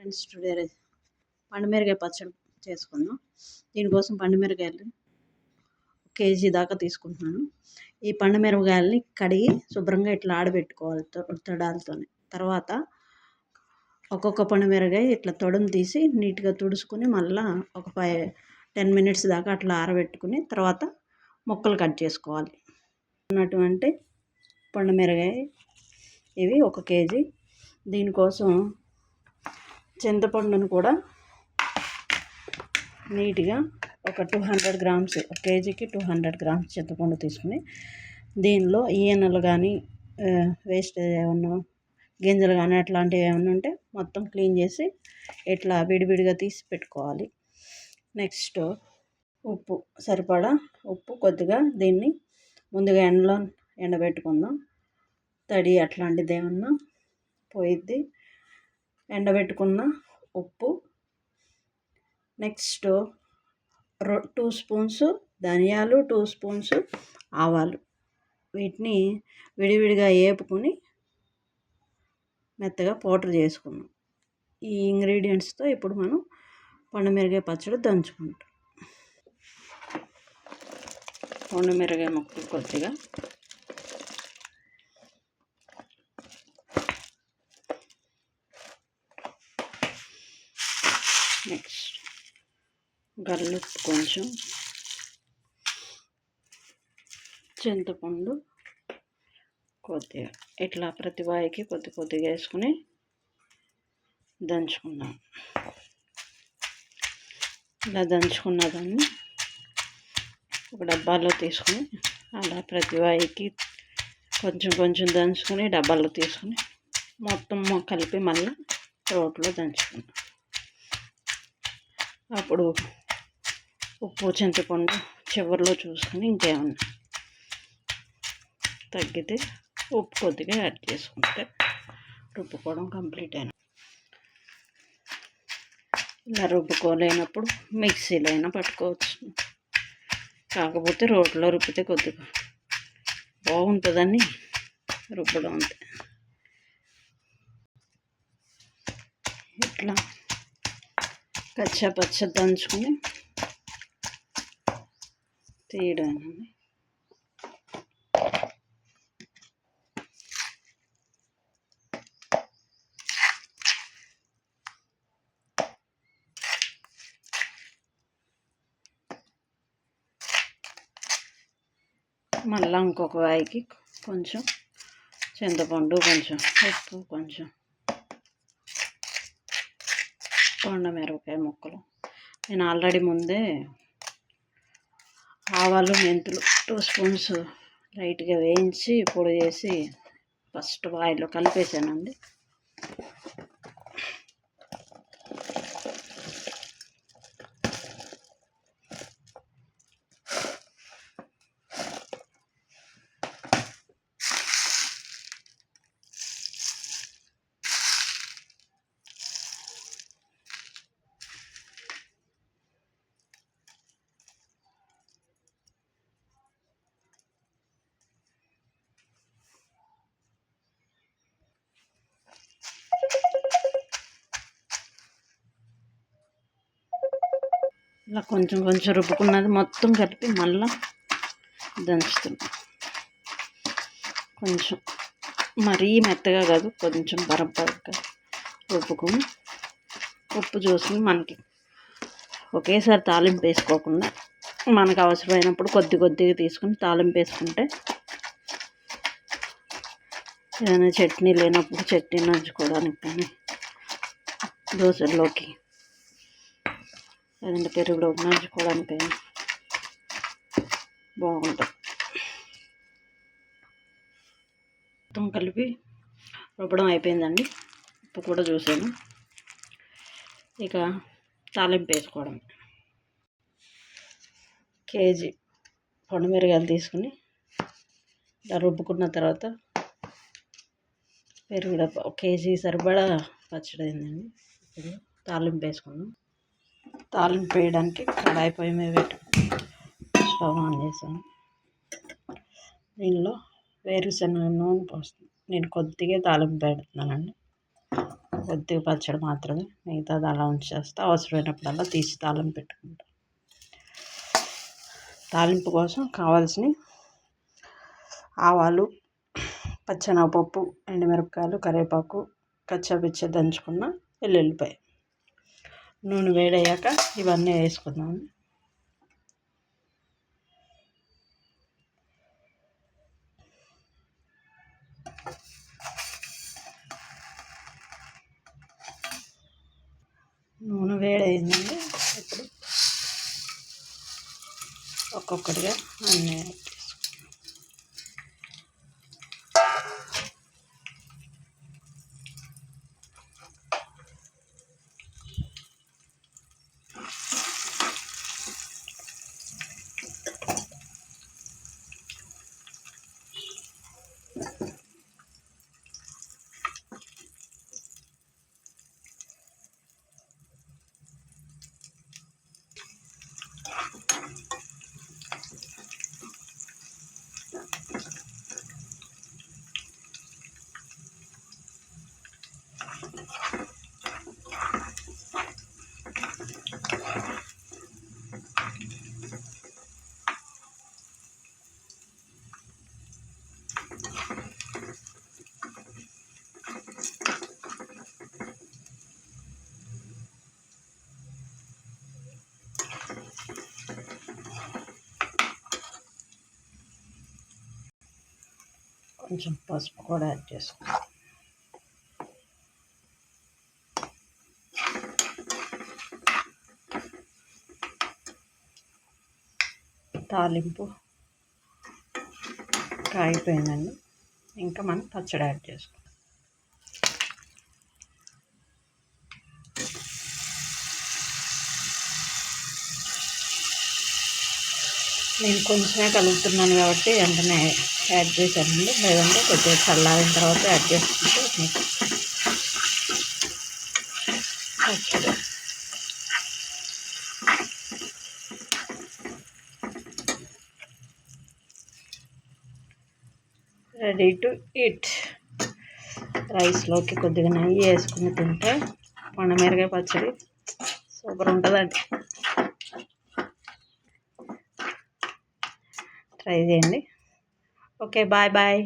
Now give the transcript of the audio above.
Friends, today పండుమిరకాయ పచ్చడి చేసుకుందాం. దీనికోసం పండుమిరకాయలు కేజీ దాకా తీసుకుంటున్నాను. ఈ పండుమిరపకాయలని కడిగి శుభ్రంగా ఇట్లా ఆడబెట్టుకోవాలి తొడాలతో. తర్వాత ఒక్కొక్క పండుమిరకాయ ఇట్లా తొడను తీసి నీట్గా తుడుచుకుని మళ్ళీ ఒక 10 మినిట్స్ దాకా అట్లా ఆరబెట్టుకుని తర్వాత ముక్కలు కట్ చేసుకోవాలి. ఉన్నటువంటి పండుమిరకాయ ఇవి 1 కేజీ. దీనికోసం చింతపండును కూడా నీట్గా ఒక 200 గ్రామ్స్, 1 కేజీకి 200 గ్రామ్స్ చింతపండు తీసుకుని దీనిలో ఈనెలు కానీ వేస్టేజ్ ఏమన్నా గింజలు కానీ అట్లాంటివి ఏమన్నా ఉంటే మొత్తం క్లీన్ చేసి ఇట్లా విడివిడిగా తీసి పెట్టుకోవాలి. నెక్స్ట్ ఉప్పు సరిపడా ఉప్పు కొద్దిగా దీన్ని ముందుగా ఎండలో ఎండబెట్టుకుందాం. తడి అట్లాంటిది ఏమన్నా పోయిద్ది. ఎండబెట్టుకున్న ఉప్పు, నెక్స్ట్ 2 స్పూన్స్ ధనియాలు, 2 స్పూన్స్ ఆవాలు, వీటిని విడివిడిగా వేపుకొని మెత్తగా పౌడర్ చేసుకున్నాం. ఈ ఇంగ్రీడియంట్స్తో ఇప్పుడు మనం పండుమిరకాయ పచ్చడి దంచుకుంటాం. పండుమిరకాయ ముక్కలు కొద్దిగా నెక్స్ట్ గల్లుప్పు కొంచెం, చింతపండు కొద్దిగా ఇట్లా ప్రతి వాయికి కొద్దిగా వేసుకుని దంచుకున్నాం. ఇలా దంచుకున్న దాన్ని ఒక డబ్బాలో తీసుకుని అలా ప్రతి వాయికి కొంచెం దంచుకొని డబ్బాలో తీసుకుని మొత్తం కలిపి మళ్ళీ రోట్లో దంచుకున్నాం. అప్పుడు ఉప్పు చింతపండు చివరిలో చూసుకొని ఇంకేమన్నా తగ్గితే ఉప్పు కొద్దిగా యాడ్ చేసుకుంటే రుబ్బుకోవడం కంప్లీట్ అయినా. ఇలా రుబ్బుకోలేనప్పుడు మిక్సీలో అయినా పట్టుకోవచ్చు. కాకపోతే రోట్లో రుబ్బితే కొద్దిగా బాగుంటుందని రుబ్బడం అంతే. ఇట్లా పచ్చ దంచుకుని తీయడం. మళ్ళీ ఇంకొక వాయికి కొంచెం చింతపండు, కొంచెం ఉప్పు, కొంచెం పండుమిరపకాయ ముక్కలు. నేను ఆల్రెడీ ముందే ఆవాలు, మెంతులు 2 స్పూన్స్ లైట్గా వేయించి పొడి చేసి ఫస్ట్ ఆయిల్లో కలిపేసానండి. ఇలా కొంచెం రుబ్బుకున్నది మొత్తం కలిపి మళ్ళీ దంచుతున్నాం. కొంచెం మరీ మెత్తగా కాదు, కొంచెం బరబ్బరగా రుబ్బుకొని ఉప్పు చూసుకుని మనకి ఒకేసారి తాలింపు వేసుకోకుండా మనకు అవసరమైనప్పుడు కొద్దిగా తీసుకుని తాలింపు వేసుకుంటే ఏదైనా చట్నీ లేనప్పుడు చట్నీ నంచుకోవడానికి కానీ, దోశల్లోకి లేదంటే పెరుగులోకి నంచుకోవడానికి బాగుంటుంది. మొత్తం కలిపి రుబ్బడం అయిపోయిందండి. ఉప్పు కూడా చూసాను. ఇక తాలింపు వేసుకోవడం. కేజీ పండుమిరకాయలు తీసుకుని ఇలా రుబ్బుకున్న తర్వాత పెరుగు డబ్బా 1 కేజీ సరిపడా పచ్చడి అయిందండి. ఇప్పుడు తాలింపు వేసుకున్నాం. తాలింపు వేయడానికి కడాయి పొయ్యి మీద పెట్టుకుని స్టవ్ ఆన్ చేసాను. దీనిలో వేరుశనగ నూనె పోస్తాను. నేను కొద్దిగా తాలింపు పెడుతున్నానండి. కొద్దిగా పచ్చడి మాత్రమే, మిగతాది అలా ఉంచేస్తే అవసరమైనప్పుడల్లా తీసి తాలింపు పెట్టుకుంటాం. తాలింపు కోసం కావాల్సిన ఆవాలు, పచ్చెనగపప్పు, ఎండుమిరపకాయలు, కరివేపాకు, కచ్చాపిచ్చా దంచుకున్న వెల్లుల్లిపాయ. నూనె వేడయ్యాక ఇవన్నీ వేసుకుందాం. నూనె వేడైందండి. ఇప్పుడు ఒక్కొక్కటిగా అన్నీ కొంచెం పసుపు కూడా యాడ్ చేసుకుంటాం. తాలింపు కాగిపోయిందండి. ఇంకా మనం పచ్చడి యాడ్ చేసుకుంటాం. నేను కొంచెమే కలుపుతున్నాను కాబట్టి వెంటనే యాడ్ చేశానండి. లేదంటే కొద్దిగా చల్లారిన తర్వాత యాడ్ చేసుకుంటే మీకు పచ్చడి రెడీ టు ఈట్. రైస్లోకి కొద్దిగా నెయ్యి వేసుకుని తింటే పండుమిరకాయ పచ్చడి సూపర్ ఉంటుందండి. ట్రై చేయండి. Okay, bye bye.